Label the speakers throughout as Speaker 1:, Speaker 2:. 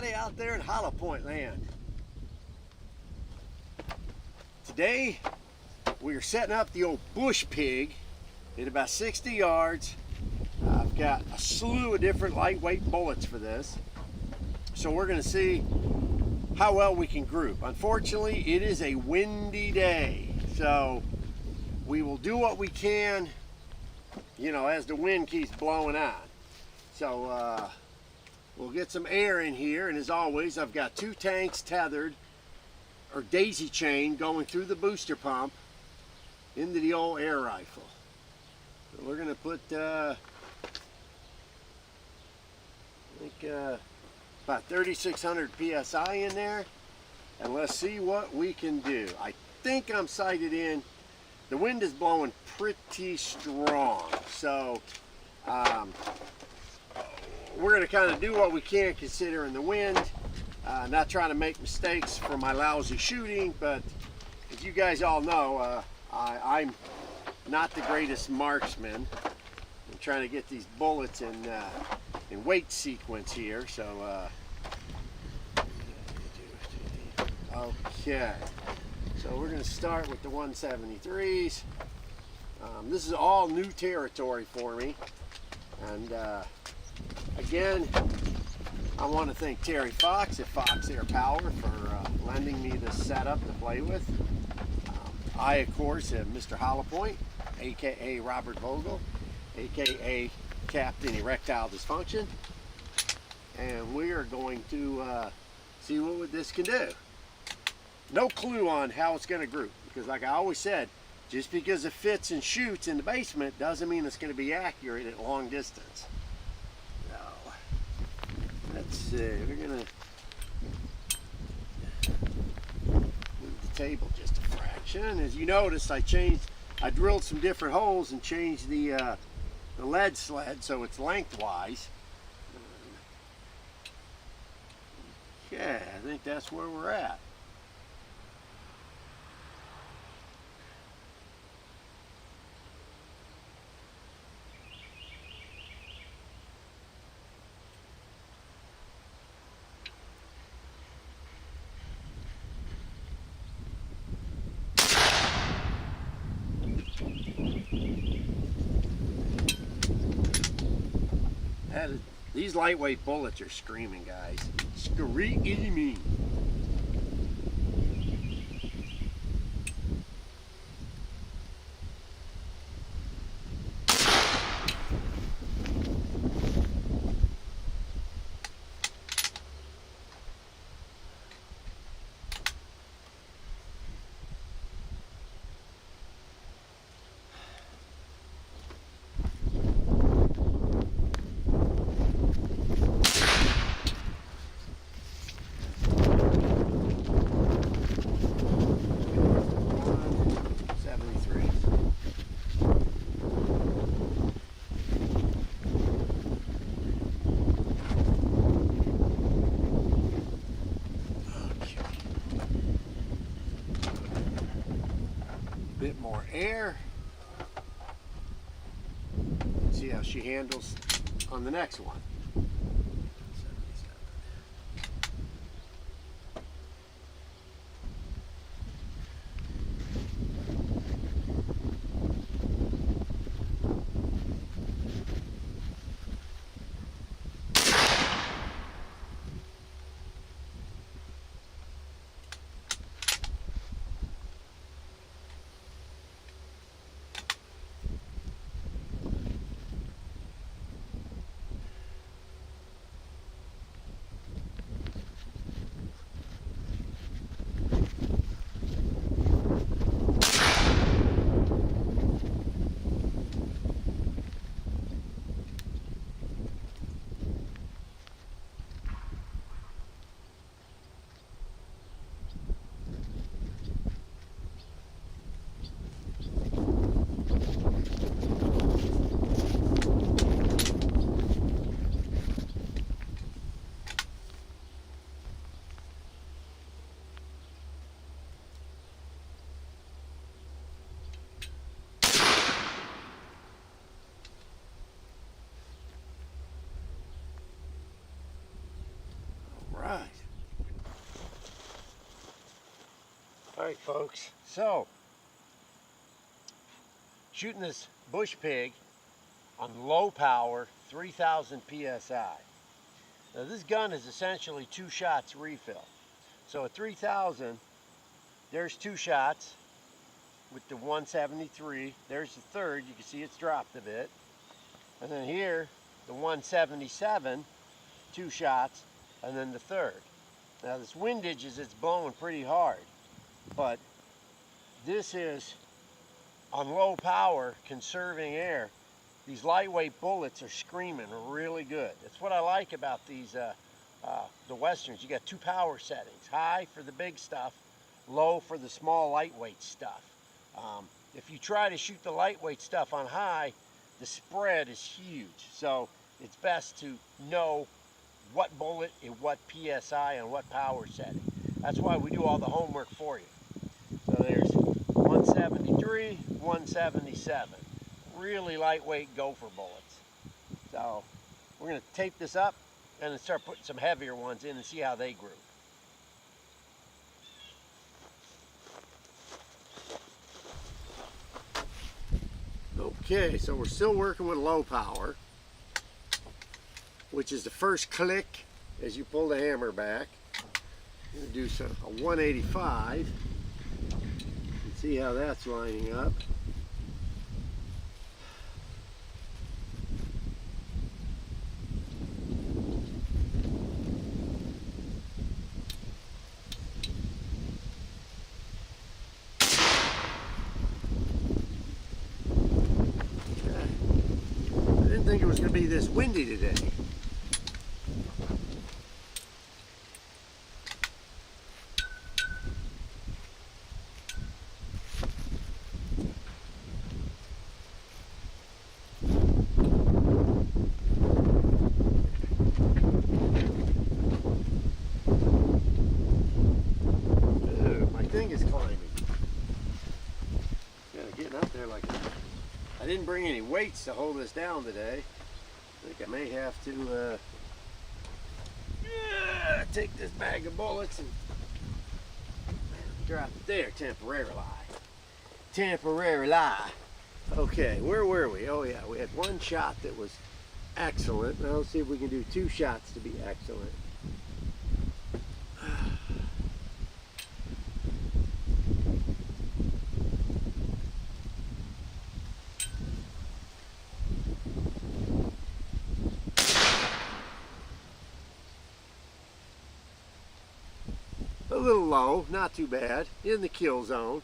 Speaker 1: everybody out there in Hollow Point land. Today we are setting up the old BushPig at about 60 yards. I've got a slew of different lightweight bullets for this, so we're going to see how well we can group. Unfortunately, it is a windy day, so we will do what we can, you know, as the wind keeps blowing on. So we'll get some air in here, and as always, I've got 2 tanks tethered or daisy chain going through the booster pump into the old air rifle. So we're going to put I think about 3,600 psi in there, and let's see what we can do. I think I'm sighted in. The wind is blowing pretty strong, so we're going to kind of do what we can considering the wind. Not trying to make mistakes for my lousy shooting, but as you guys all know, I'm not the greatest marksman. I'm trying to get these bullets in weight sequence here, so okay. So we're going to start with the 173s. This is all new territory for me, and again, I want to thank Terry Fox at Fox Air Power for lending me this setup to play with. I, of course, am Mr. Hollow Point, aka Robert Vogel, aka Captain Erectile Dysfunction, and we are going to see what this can do. No clue on how it's going to group, because like I always said, just because it fits and shoots in the basement doesn't mean it's going to be accurate at long distance. Let's see, we're gonna move the table just a fraction. As you notice, I drilled some different holes and changed the lead sled so it's lengthwise. Okay, I think that's where we're at. These lightweight bullets are screaming, guys. Screaming. Bit more air. See how she handles on the next one. Alright folks, so shooting this BushPig on low power 3000 psi. Now this gun is essentially 2 shots refill. So at 3000 there's 2 shots with the 173. There's the third, you can see it's dropped a bit. And then here the 177, 2 shots, and then the third. Now this windage is it's blowing pretty hard, but this is on low power, conserving air. These lightweight bullets are screaming really good. That's what I like about these the Westerns. You got 2 power settings: high for the big stuff, low for the small lightweight stuff. If you try to shoot the lightweight stuff on high, the spread is huge. So it's best to know what bullet at what PSI and what power setting. That's why we do all the homework for you. So there's 173, 177. Really lightweight gopher bullets. So we're going to tape this up and then start putting some heavier ones in and see how they group. Okay, so we're still working with low power, which is the first click as you pull the hammer back. I'm going to do a 185 and see how that's lining up. I didn't think it was going to be this windy today. I didn't bring any weights to hold this down today. I think I may have to take this bag of bullets and drop it there temporarily. Okay, where were we? Oh yeah, we had 1 shot that was excellent. Now let's see if we can do 2 shots to be excellent. A little low, not too bad, in the kill zone.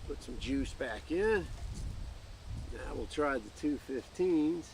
Speaker 1: Put some juice back in. Now we'll try the 215s.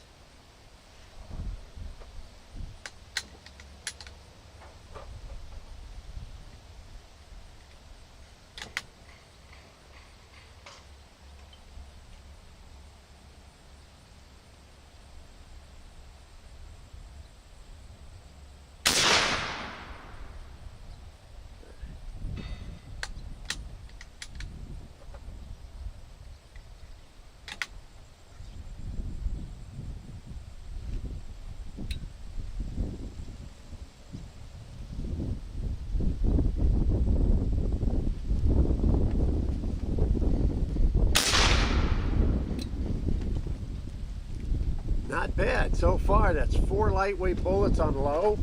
Speaker 1: Not bad so far. That's 4 lightweight bullets on low,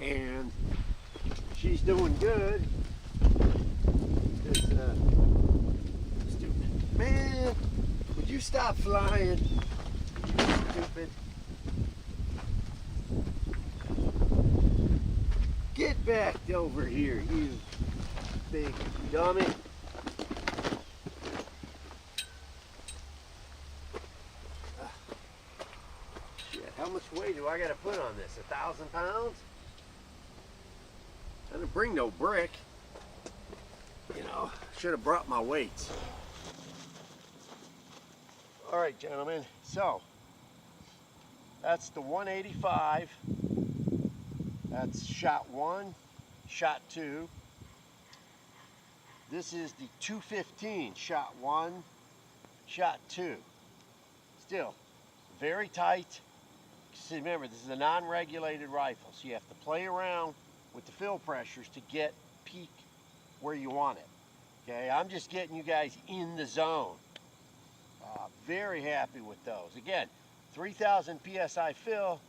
Speaker 1: and she's doing good. This stupid man, would you stop flying? You stupid. Get back over here, you big dummy. How much weight do I got to put on this? 1,000 pounds? I didn't bring no brick. You know, should have brought my weights. All right, gentlemen. So that's the 185. That's shot 1, shot 2. This is the 215, shot 1, shot 2. Still very tight. See, remember, this is a non-regulated rifle, so you have to play around with the fill pressures to get peak where you want it. Okay, I'm just getting you guys in the zone. Very happy with those. Again, 3,000 PSI fill,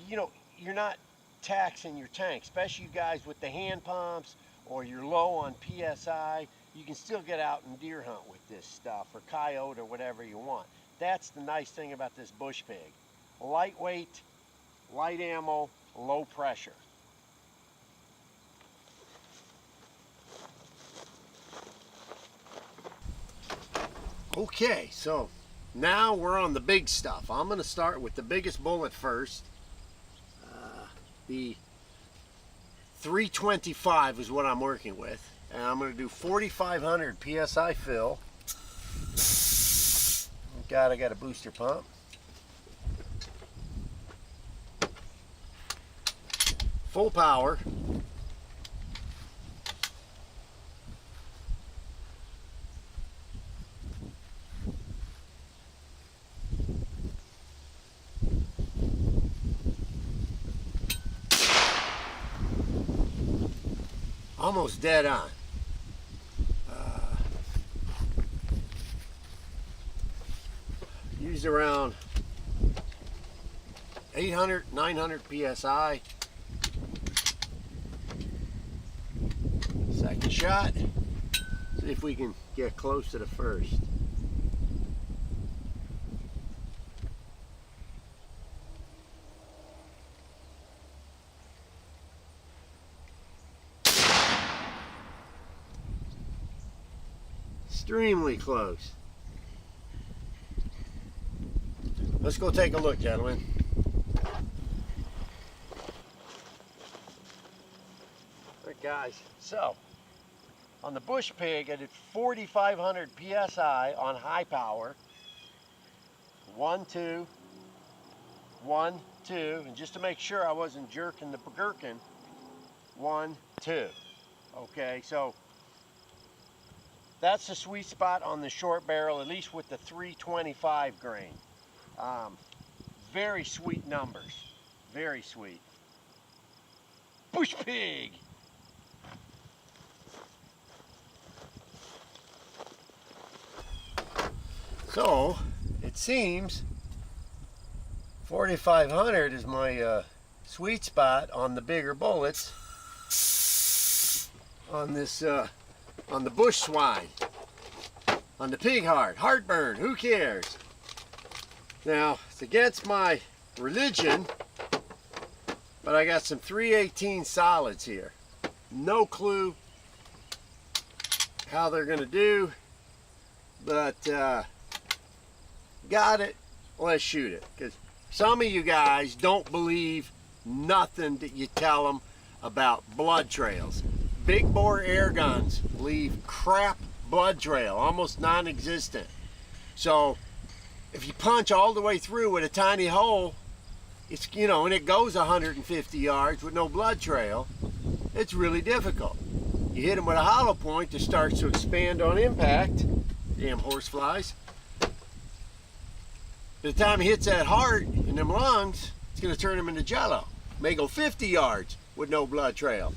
Speaker 1: you know, you're not taxing your tank, especially you guys with the hand pumps or you're low on PSI. You can still get out and deer hunt with this stuff, or coyote, or whatever you want. That's the nice thing about this BushPig. Lightweight, light ammo, low pressure. Okay, so now we're on the big stuff. I'm going to start with the biggest bullet first. The 325 is what I'm working with. And I'm going to do 4,500 PSI fill. God, I got a booster pump. Full power. Almost dead on. Used around 800, 900 PSI. Second shot. See if we can get close to the first. Extremely close. Let's go take a look, gentlemen. Alright guys, so on the BushPig I did 4,500 PSI on high power. 1, 2, 1, 2, and just to make sure I wasn't jerking the gherkin, 1, 2. Okay, so that's the sweet spot on the short barrel, at least with the 325 grain. Very sweet numbers. Very sweet. BushPig! So, it seems 4,500 is my sweet spot on the bigger bullets on this on the bush swine, on the pig heart, heartburn, who cares? Now, it's against my religion, but I got some 318 solids here. No clue how they're gonna do, but got it, let's shoot it. Because some of you guys don't believe nothing that you tell them about blood trails. Big bore air guns leave crap blood trail, almost non-existent. So if you punch all the way through with a tiny hole, it's, you know, and it goes 150 yards with no blood trail, it's really difficult. You hit them with a hollow point that starts to expand on impact. Damn horseflies. By the time he hits that heart in them lungs, it's going to turn them into jello. May go 50 yards with no blood trail.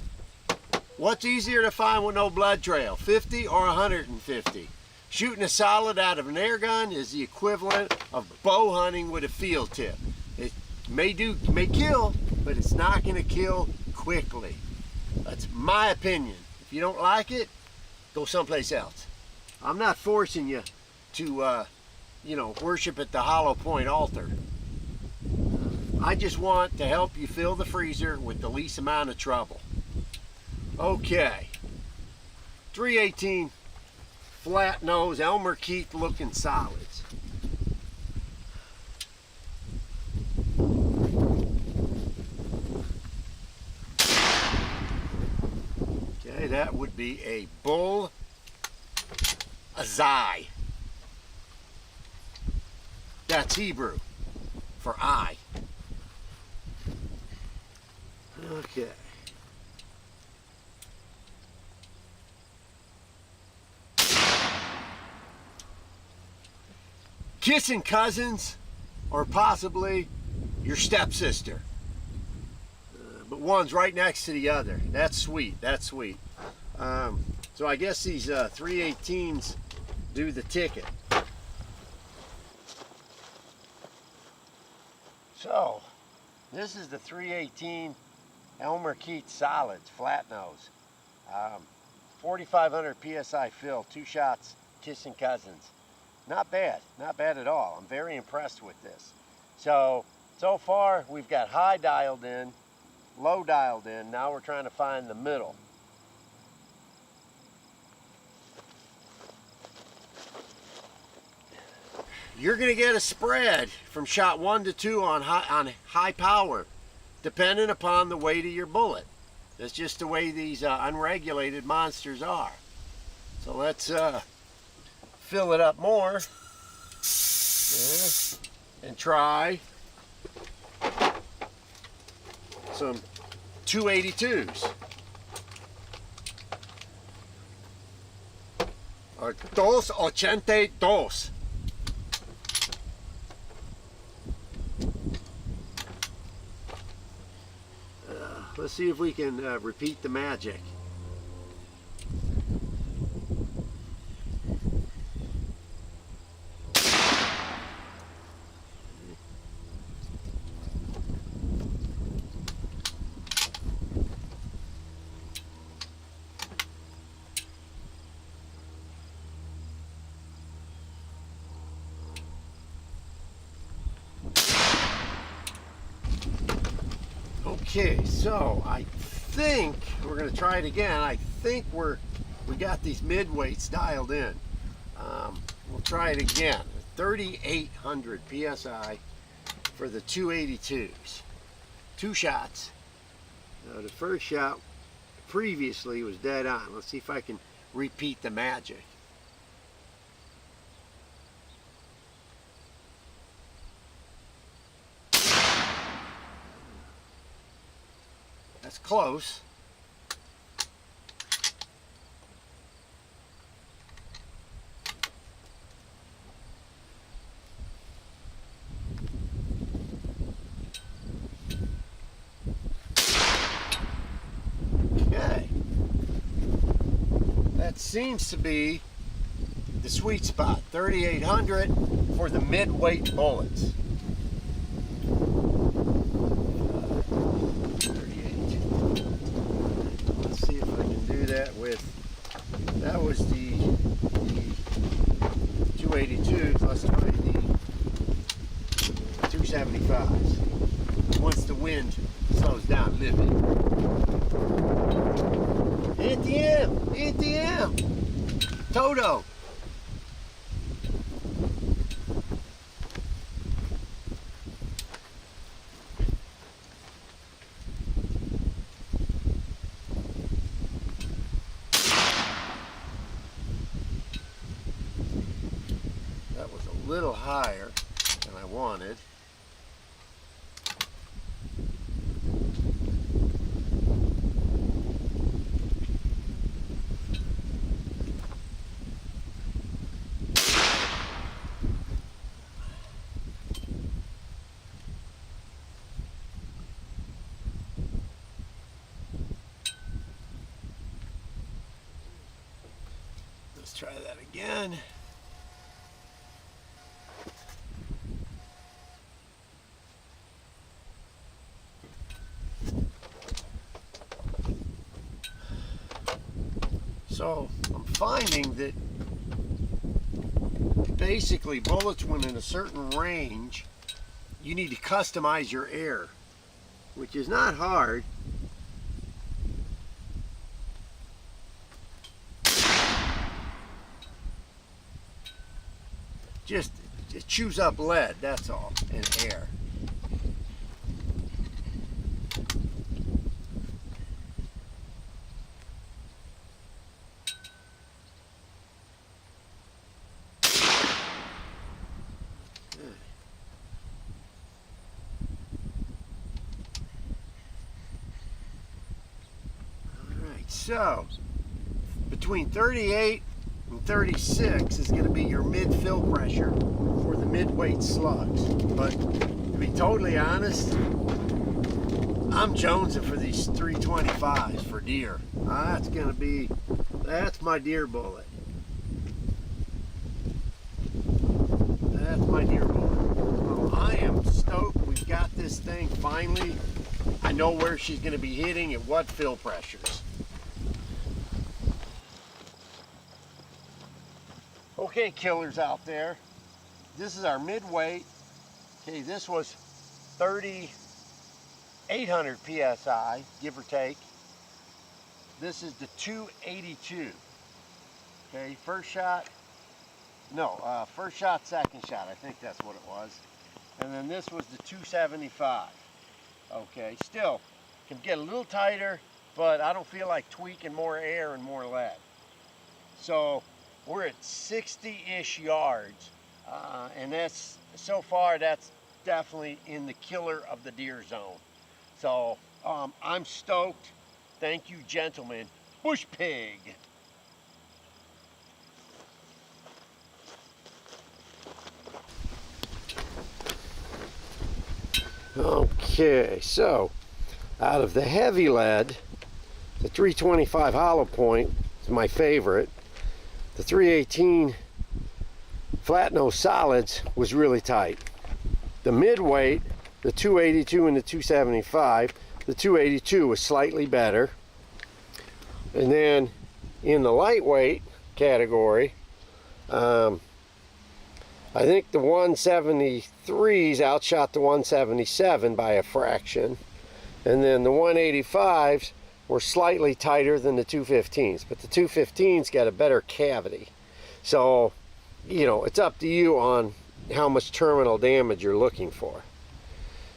Speaker 1: What's easier to find with no blood trail, 50 or 150? Shooting a solid out of an air gun is the equivalent of bow hunting with a field tip. It may kill, but it's not going to kill quickly. That's my opinion. If you don't like it, go someplace else. I'm not forcing you to, you know, worship at the hollow point altar. I just want to help you fill the freezer with the least amount of trouble. Okay, 318 flat nose Elmer Keith looking solids. Okay, that would be a bull azai. That's Hebrew for eye. Okay. Kissing cousins, or possibly your stepsister. But one's right next to the other. That's sweet. That's sweet. So I guess these 318s do the ticket. So this is the 318 Elmer Keats Solids flat nose. 4,500 PSI fill, 2 shots, kissing cousins. Not bad at all. I'm very impressed with this. So far we've got high dialed in, low dialed in. Now we're trying to find the middle. You're going to get a spread from shot 1 to 2 on high power, depending upon the weight of your bullet. That's just the way these unregulated monsters are. So let's fill it up more and try some 282s. 282. Let's see if we can repeat the magic. Okay, so I think we're going to try it again. I think we got these mid-weights dialed in. We'll try it again. 3,800 PSI for the 282s. 2 shots. The first shot previously was dead on. Let's see if I can repeat the magic. That's close. Okay. That seems to be the sweet spot. 3,800 for the mid-weight bullets. That with that was the 282s. Let's try the 275s once the wind slows down a little bit. ATM Toto. Little higher than I wanted. Let's try that again. So I'm finding that basically bullets, when in a certain range, you need to customize your air, which is not hard. Just chews up lead, that's all, and air. So, between 38 and 36 is going to be your mid-fill pressure for the mid-weight slugs. But be totally honest, I'm jonesing for these 325s for deer. That's my deer bullet. That's my deer bullet. Well, I am stoked we've got this thing finally. I know where she's going to be hitting at what fill pressures. Okay, killers out there. This is our midweight. Okay, this was 3,800 PSI, give or take. This is the 282. Okay, first shot, second shot, I think that's what it was. And then this was the 275. Okay, still, can get a little tighter, but I don't feel like tweaking more air and more lead. So, we're at 60-ish yards, and that's, so far, that's definitely in the killer of the deer zone. So, I'm stoked. Thank you, gentlemen. BushPig. Okay, so out of the heavy lead, the 325 hollow point is my favorite. The 318 flat nose solids was really tight. The midweight, the 282 and the 275, the 282 was slightly better. And then in the lightweight category, I think the 173s outshot the 177 by a fraction. And then the 185s were slightly tighter than the 215s, but the 215s got a better cavity. So, you know, it's up to you on how much terminal damage you're looking for.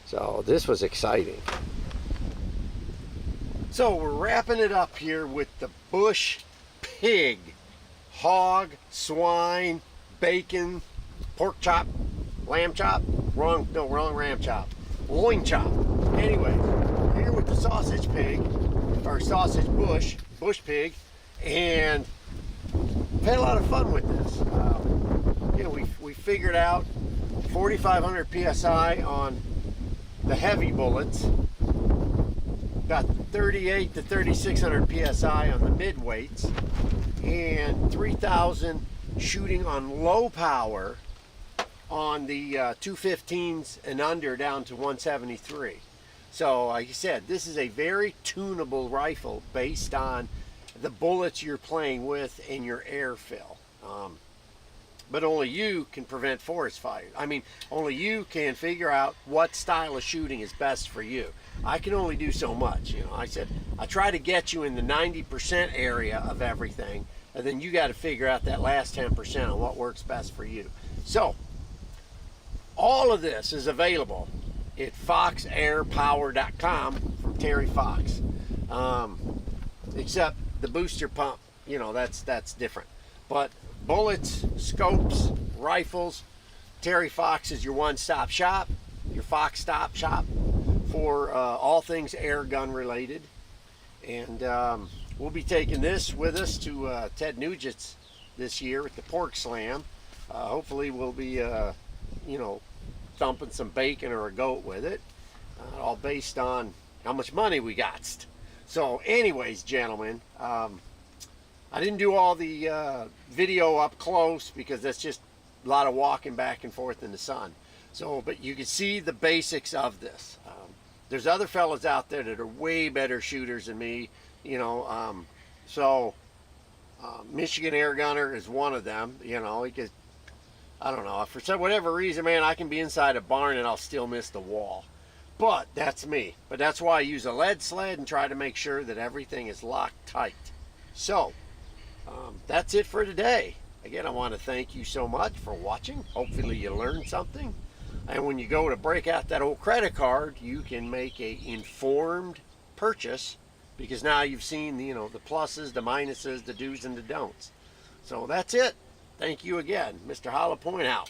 Speaker 1: So this was exciting. So we're wrapping it up here with the BushPig hog, swine, bacon, pork chop, lamb chop, wrong ram chop, loin chop. Anyway, here with the sausage pig, or sausage BushPig, and we've had a lot of fun with this. You know, we figured out 4,500 PSI on the heavy bullets, about 38 to 3,600 PSI on the mid-weights, and 3,000 shooting on low power on the 215s and under down to 173. So like I said, this is a very tunable rifle based on the bullets you're playing with and your air fill. But only you can prevent forest fires. I mean, only you can figure out what style of shooting is best for you. I can only do so much. You know, I said, I try to get you in the 90% area of everything, and then you got to figure out that last 10% on what works best for you. So, all of this is available at foxairpower.com from Terry Fox. Except the booster pump, you know, that's different. But bullets, scopes, rifles, Terry Fox is your one-stop shop, your Fox stop shop for all things air gun related. And we'll be taking this with us to Ted Nugent's this year at the Pork Slam. Hopefully we'll be, you know, thumping some bacon or a goat with it, all based on how much money we got. So anyways, gentlemen, I didn't do all the video up close because that's just a lot of walking back and forth in the sun. So, but you can see the basics of this. There's other fellas out there that are way better shooters than me, you know. Michigan Air Gunner is one of them, you know. Because I don't know, for whatever reason, man, I can be inside a barn and I'll still miss the wall. But that's me. But that's why I use a lead sled and try to make sure that everything is locked tight. So, that's it for today. Again, I want to thank you so much for watching. Hopefully you learned something. And when you go to break out that old credit card, you can make a informed purchase, because now you've seen, you know, the pluses, the minuses, the do's and the don'ts. So that's it. Thank you again. Mr. Hollow Point out.